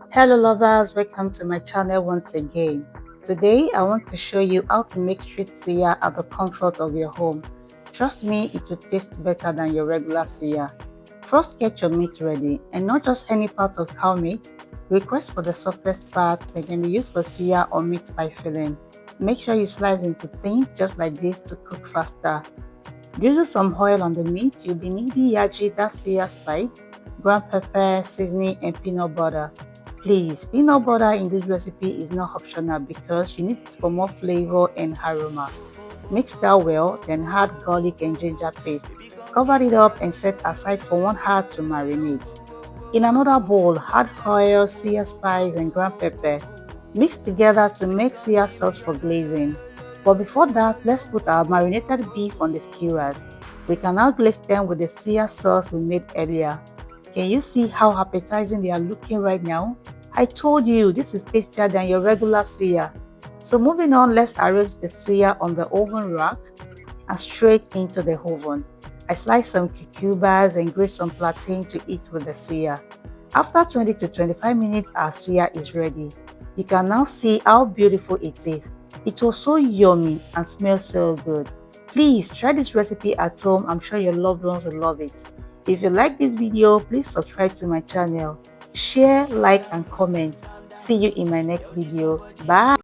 Hello lovers, welcome to my channel once again. Today I want to show you how to make street suya at the comfort of your home. Trust me, it will taste better than your regular suya. First, get your meat ready, and not just any part of cow meat. Request for the softest part that can be used for suya or meat pie filling. Make sure you slice into thin just like this to cook faster. Drizzle some oil on the meat. You'll be needing Yaji, that's suya spice, ground pepper, seasoning, and peanut butter. Please, peanut butter in this recipe is not optional because you need it for more flavor and aroma. Mix that well, then add garlic and ginger paste. Cover it up and set aside for 1 hour to marinate. In another bowl, add oil, suya spice, and ground pepper. Mix together to make suya sauce for glazing. But before that, let's put our marinated beef on the skewers. We can now glaze them with the suya sauce we made earlier. Can you see how appetizing they are looking right now? I told you this is tastier than your regular suya. So moving on, let's arrange the suya on the oven rack and straight into the oven. I slice some cucumbers and grate some plantain to eat with the suya. After 20 to 25 minutes, our suya is ready. You can now see how beautiful it is. It was so yummy and smells so good. Please try this recipe at home. I'm sure your loved ones will love it. If you like this video, please subscribe to my channel. Share, like, and comment. See you in my next video. Bye.